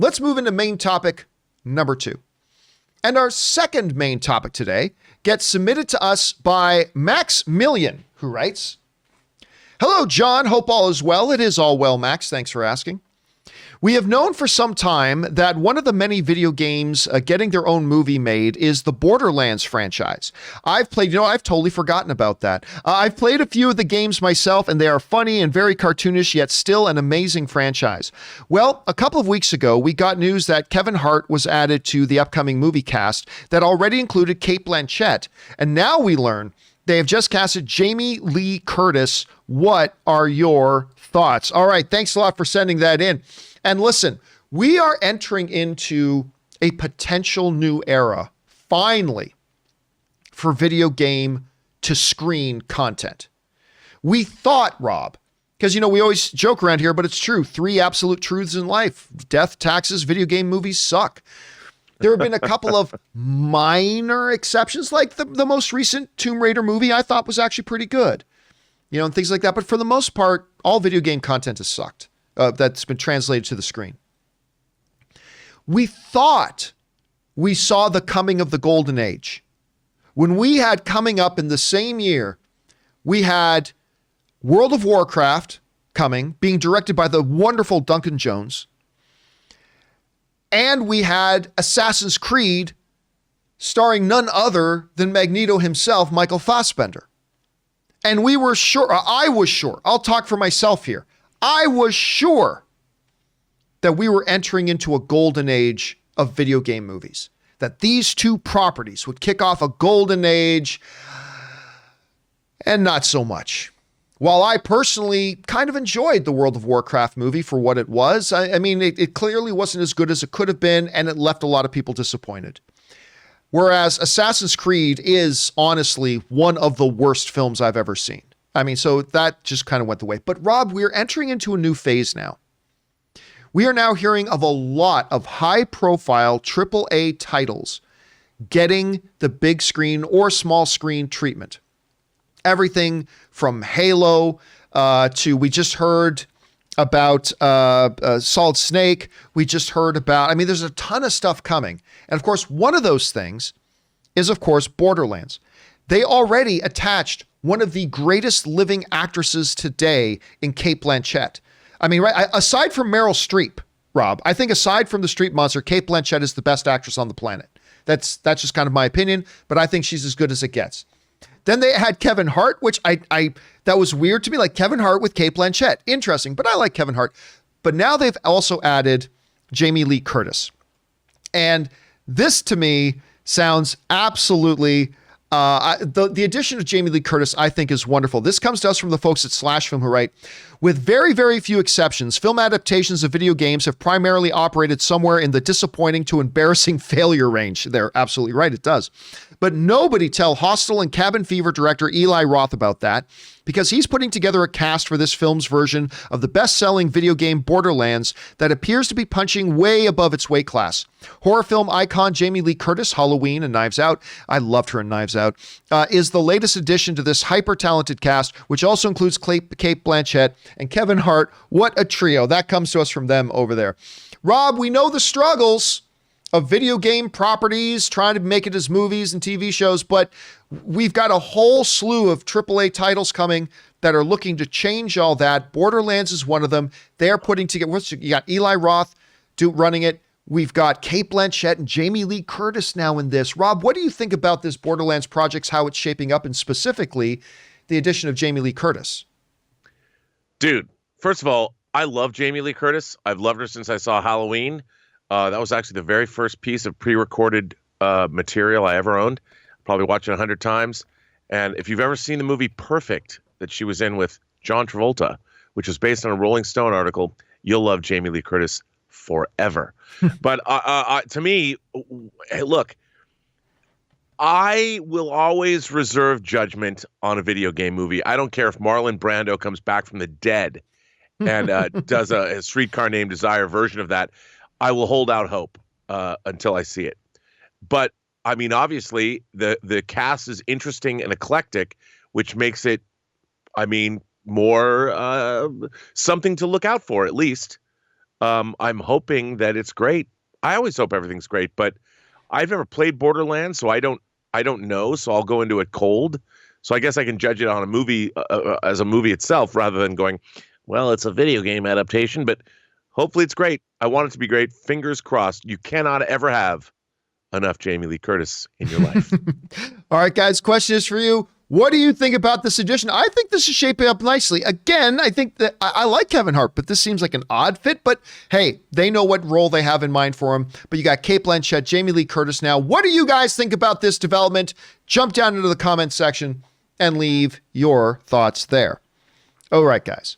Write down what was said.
let's move into main topic number 2. And our second main topic today gets submitted to us by Maximilian, who writes, "Hello, John. Hope all is well. It is all well, Max. Thanks for asking. We have known for some time that one of the many video games getting their own movie made is the Borderlands franchise. I've totally forgotten about that. I've played a few of the games myself, and they are funny and very cartoonish, yet still an amazing franchise. Well, a couple of weeks ago, we got news that Kevin Hart was added to the upcoming movie cast that already included Cate Blanchett, and now we learn they have just casted Jamie Lee Curtis. What are your thoughts?" All right, thanks a lot for sending that in. And listen, we are entering into a potential new era, finally, for video game to screen content. We thought, Rob, because, we always joke around here, but it's true. 3 absolute truths in life: death, taxes, video game movies suck. There have been a couple of minor exceptions, like the most recent Tomb Raider movie I thought was actually pretty good, and things like that. But for the most part, all video game content has sucked. That's been translated to the screen. We thought we saw the coming of the golden age. When we had coming up in the same year, we had World of Warcraft coming, being directed by the wonderful Duncan Jones. And we had Assassin's Creed starring none other than Magneto himself, Michael Fassbender. And we were sure, I was sure, I'll talk for myself here. I was sure that we were entering into a golden age of video game movies, that these 2 properties would kick off a golden age, and not so much. While I personally kind of enjoyed the World of Warcraft movie for what it was, I mean, it clearly wasn't as good as it could have been, and it left a lot of people disappointed. Whereas Assassin's Creed is honestly one of the worst films I've ever seen. I mean, so that just kind of went the way. But Rob, we're entering into a new phase now. We are now hearing of a lot of high-profile AAA titles getting the big screen or small screen treatment. Everything from Halo to, we just heard about Solid Snake. We just heard about, there's a ton of stuff coming. And of course, one of those things is, of course, Borderlands. They already attached one of the greatest living actresses today in Cate Blanchett. Right? Aside from Meryl Streep, Rob, I think aside from the Streep Monster, Cate Blanchett is the best actress on the planet. That's just kind of my opinion, but I think she's as good as it gets. Then they had Kevin Hart, which I that was weird to me, like Kevin Hart with Cate Blanchett. Interesting, but I like Kevin Hart. But now they've also added Jamie Lee Curtis. And this to me sounds absolutely the addition of Jamie Lee Curtis, I think, is wonderful. This comes to us from the folks at Slash Film, who write, "With very, very few exceptions, film adaptations of video games have primarily operated somewhere in the disappointing to embarrassing failure range." They're absolutely right, it does. But nobody tell Hostel and Cabin Fever director Eli Roth about that, because he's putting together a cast for this film's version of the best-selling video game Borderlands that appears to be punching way above its weight class. Horror film icon Jamie Lee Curtis, Halloween and Knives Out, I loved her in Knives Out, is the latest addition to this hyper-talented cast, which also includes Cate Blanchett and Kevin Hart. What a trio. That comes to us from them over there. Rob, we know the struggles of video game properties, trying to make it as movies and TV shows, but we've got a whole slew of AAA titles coming that are looking to change all that. Borderlands is one of them. They're putting together, you got Eli Roth running it. We've got Cate Blanchett and Jamie Lee Curtis now in this. Rob, what do you think about this Borderlands project, how it's shaping up, and specifically the addition of Jamie Lee Curtis? Dude, first of all, I love Jamie Lee Curtis. I've loved her since I saw Halloween. That was actually the very first piece of pre-recorded material I ever owned. Probably watched it 100 times. And if you've ever seen the movie Perfect that she was in with John Travolta, which was based on a Rolling Stone article, you'll love Jamie Lee Curtis forever. But to me, hey, look, I will always reserve judgment on a video game movie. I don't care if Marlon Brando comes back from the dead and does a Streetcar Named Desire version of that. I will hold out hope until I see it. But I mean, obviously, the cast is interesting and eclectic, which makes it, I mean, more something to look out for, at least. I'm hoping that it's great. I always hope everything's great, but I've never played Borderlands, so I don't know. So I'll go into it cold. So I guess I can judge it on a movie as a movie itself, rather than going, well, it's a video game adaptation. But hopefully it's great. I want it to be great. Fingers crossed. You cannot ever have enough Jamie Lee Curtis in your life. All right, guys, question is for you. What do you think about this edition? I think this is shaping up nicely. Again, I think that I like Kevin Hart, but this seems like an odd fit. But hey, they know what role they have in mind for him. But you got Cate Blanchett, Jamie Lee Curtis now. What do you guys think about this development? Jump down into the comments section and leave your thoughts there. All right, guys.